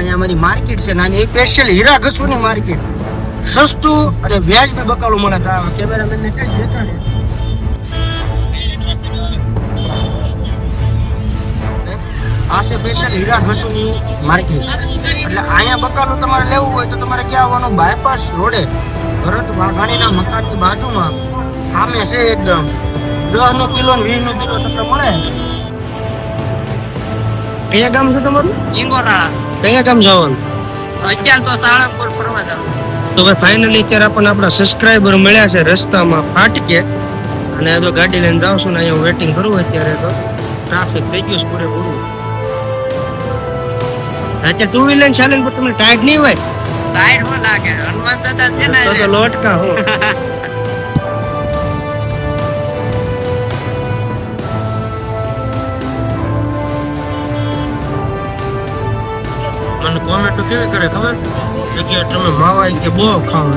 અહીંયા અમારી માર્કેટ છે નાની, સ્પેશિયલ હીરા ઘસુની માર્કેટ. સસ્તું અને વ્યાજબી બકાલું મળે. તો કેમેરામેન ને કઈ દેતા ને આ છે સ્પેશિયલ હીરા ઘસુની માર્કેટ. એટલે અહીંયા બકાલું તમારે લેવું હોય તો તમારે ક્યાં આવવાનું? બાયપાસ રોડે ભરત વાઘાણીના મકાનની બાજુમાં સામે છે એકદમ. 10 કિલો ને 20 કિલો તમને મળે. કયા ગામ છે તમારું? ઈંગોરા. કયા ગામ જવાનું? અત્યારે તો સાળંગપુર ફરવા જવાનું. તો ભાઈ ફાઇનલી અત્યારે આપણને આપણા સબસ્ક્રાઇબર મળ્યા છે રસ્તામાં ફાટકે. અને જો ગાડી લઈને જાવ છું ને અહીંયા વેટિંગ કરું અત્યારે તો ટ્રાફિક થઈ ગયું છે પૂરેપૂરું. અત્યારે ટુ વ્હીલર ચાલે પણ તમને ટાઈટ નહીં હોય? ટાઈટ હો લાગે. હનુમાન દાદા છે ને તો લોટકા હો. મને કોમેન્ટો કેવી કરે ખબર કે તમે માવા કે બહુ ખાવ.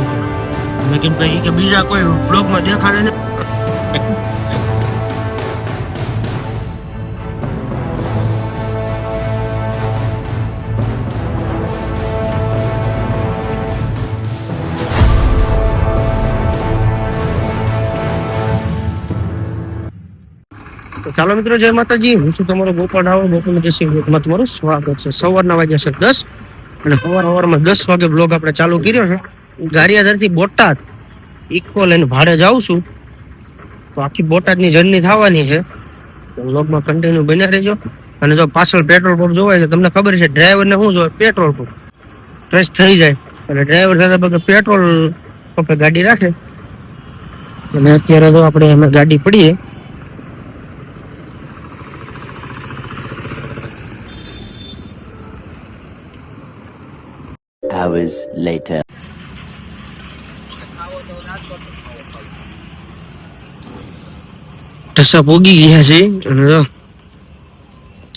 મેં કીધું ભાઈ કે બીજા કોઈ બ્લોગમાં દેખાડે ને. તો ચાલો મિત્રો, જય માતાજી. હું છું તમારો ગોપાલ રાવળ. ગોપાલ દેશીમાં તમારું સ્વાગત છે. સવારના વાગ્યા છે 10 અને સવારમાં 10 વાગે બ્લોગ આપણે ચાલુ કર્યો છે. ગારિયાધારથી બોટાદ ઇકો લઈને ભાડે જાઉં છું. તો આખી બોટાદની જર્ની થવાની છે. તો બ્લોગમાં કન્ટિન્યુ બન્યા રહેજો. અને જો પાછળ પેટ્રોલ પંપ જોવાય છે, તમને ખબર છે ડ્રાઈવરને શું જોવે? Petrol pump. ફ્રેશ થઈ જાય અને ડ્રાઈવર સાથે બધે પેટ્રોલ પંપે ગાડી રાખે. અને અત્યારે જો આપણે અમે ગાડી પડીએ. Hours later. ઢસા પોગી ગયા છે અને જો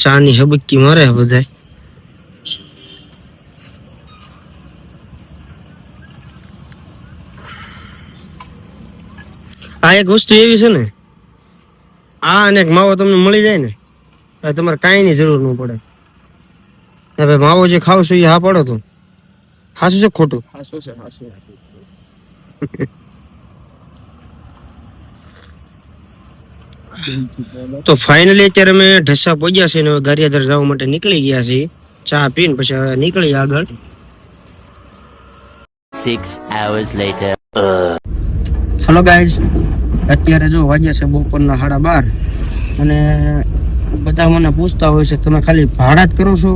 ચા ની હબકી મારે બધા. આ એક વસ્તુ એવી છે ને, આ અને એક માવો તમને મળી જાય ને તમારે કાંઈ ની જરૂર ન પડે. હવે માવો જે ખાવ છો એ હા પડો તો હાસું છે ખોટું? તો ફાઇનલી અત્યારે અમે ઢસા પહોંચ્યા છે ને ગારિયાધાર જવા માટે નીકળી ગયા છીએ. ચા પીને પછી નીકળી આગળ. 6 hours later. હેલો ગાઈઝ, અત્યારે જો વાગ્યા છે બપોરના 12:30 અને બધા મને પૂછતા હોય છે તમે ખાલી ભાડા જ કરો છો?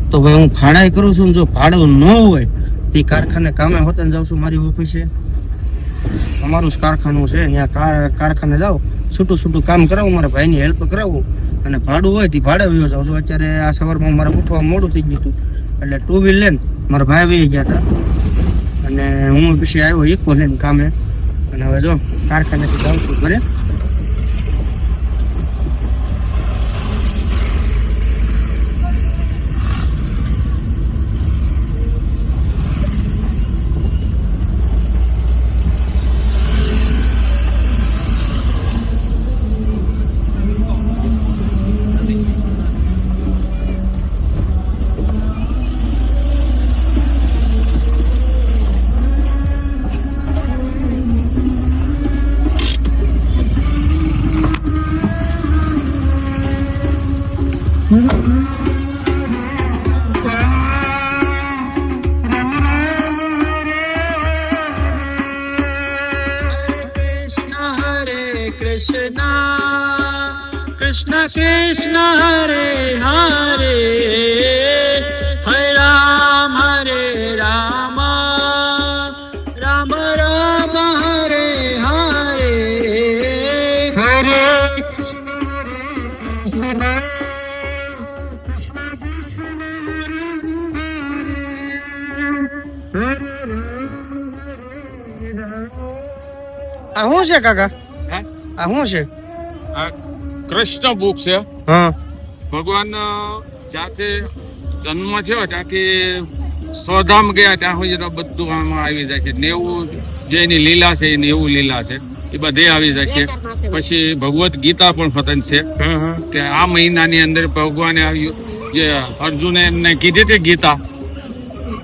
તો ભાઈ હું ભાડા કરું છું. જો ભાડું ન હોય તે કારખાને કામે હોતા જાઉં છું. મારી ઓફિસે અમારું જ કારખાનું છે, ત્યાં કારખાને જાઓ, છૂટું કામ કરાવું, મારા ભાઈની હેલ્પ કરાવું અને ભાડું હોય તે ભાડે વયો જાઉં છું. અત્યારે આ સવારમાં મારે ઉઠવા મોડું થઈ ગયું હતું એટલે 2 વ્હીલ લઈને મારા ભાઈ વહી ગયા હતા અને હું પછી આવ્યો ઇકો લઈને કામે. અને હવે જો કારખાનેથી જાઉં છું ઘરે. Krishna Krishna Hare Hare Hare Rama Rama Rama Hare Hare Hare Krishna Krishna Krishna Hare આ શું છે કાકા? આ શું છે? કૃષ્ણ બુક છે. હા, ભગવાન જ્યાંથી જન્મ થયો ત્યાંથી સ્વધામ ગયા ત્યાં સુધી તો બધું આમાં આવી જાય છે. 90 જે એની લીલા છે એ 90 લીલા છે એ બધે આવી જાય છે. પછી ભગવદ્ ગીતા પણ પતન છે કે આ મહિનાની અંદર ભગવાને જે અર્જુને એમને કીધી હતી ગીતા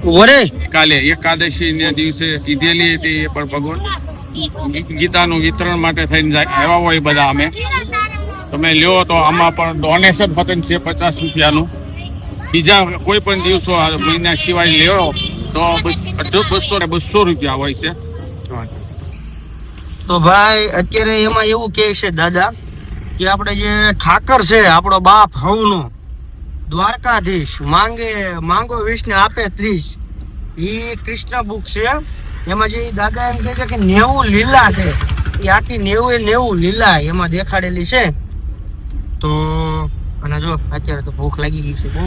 વરે કાલે એકાદશી ના દિવસે કીધેલી હતી એ પણ ભગવાન ગીતાનું વિતરણ માટે થઈને આવ્યા હોય બધા અમે. તમે લ્યો તો આમાં પણ ડોનેશન ફક્ત છે 50 રૂપિયાનું. બીજા કોઈ પણ દિવસો આ મહિના સિવાય લ્યો તો 200 રૂપિયા હોય છે. તો ભાઈ અત્યારે એમાં એવું કહે છે દાદા કે આપણે જે ઠાકર છે આપણો બાપ હવનો દ્વારકાધીશ માંગો 20 ને આપે 30. એ કૃષ્ણ બુક છે. એમાં જે દાદા એમ કહે છે કે 90 લીલા છે. એ આખી 90 લીલા એમાં દેખાડેલી છે. તો અને જો અત્યારે તો ભૂખ લાગી ગઈ છે બહુ.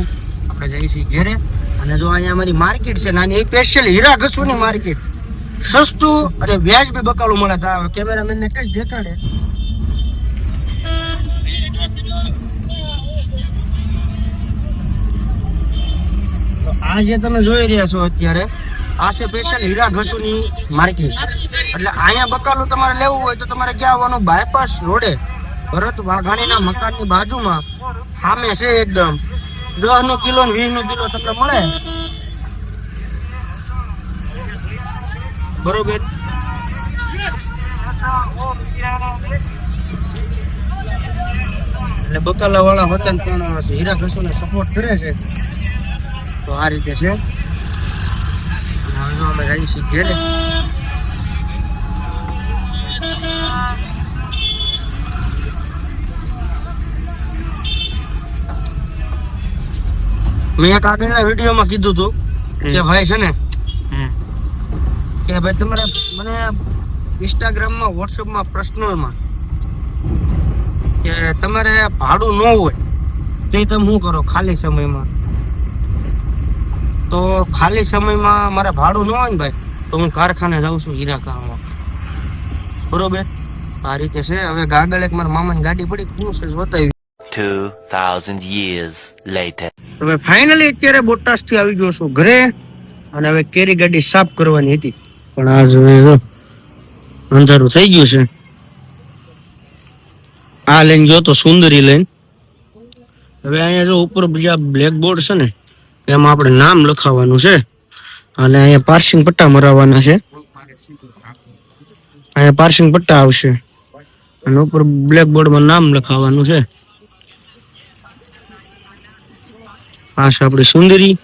આપણે જઈએ છીએ ઘેરે. અને જો અહીંયા અમારી માર્કેટ છે નાની, એ સ્પેશિયલ હીરા ઘસુની માર્કેટ. સસ્તું અને વ્યાજબી બકાલું મળે. તો કેમેરામેન ને કઈ દેખાડે. આ જે તમે જોઈ રહ્યા છો અત્યારે આ છે સ્પેશિયલ હીરા ઘસુની માર્કેટ. એટલે અહીંયા બકાલું તમારે લેવું હોય તો તમારે ક્યાં આવવાનું? બાયપાસ રોડે ભરત વાઘાણીના મકાનની બાજુમાં સામે છે એકદમ. 10 નો કિલો ને 20 નો કિલો તમને મળે. બરોબર. એટલે બકાલા વાળા વતન પણ હીરા ઘસુને સપોર્ટ કરે છે. તો આ રીતે છે. હવે અમે જઈએ છીએ ઘેરે. મેં એક આગળના વિડીયોમાં કીધું હતું કે ભાઈ છે ને કે ભાઈ તમારે મને ઇન્સ્ટાગ્રામમાં વોટ્સઅપમાં પર્સનલમાં કે તમારે ભાડું ન હોય તો તમે શું કરો ખાલી સમયમાં? તો ખાલી સમયમાં મારે ભાડું ન હોય ને ભાઈ તો હું કારખાને જાઉં છું હીરા કામમાં. બરોબર. આ રીતે છે. હવે આગળ એક મારા મામાની ગાડી પડી શું છે બતાવી. 2000 years later. હવે ફાઇનલી અત્યારે બોટાદ થી આવી ગયો છું ઘરે. અને હવે કેરી ગાડી સાફ કરવાની હતી પણ આ જો અંધારું થઈ ગયું છે. આ લઈને ગયો તો સુંદરી લઈને. હવે અહીંયા જો ઉપર બીજા બ્લેક બોર્ડ છે ને એમાં આપણે નામ લખાવવાનું છે. અને અહીંયા પાર્સિંગ પટ્ટા મરાવવાના છે. અહીંયા પાર્સિંગ પટ્ટા આવશે અને ઉપર બ્લેક બોર્ડમાં નામ લખાવવાનું છે. આ છે આપણી સુંદરી.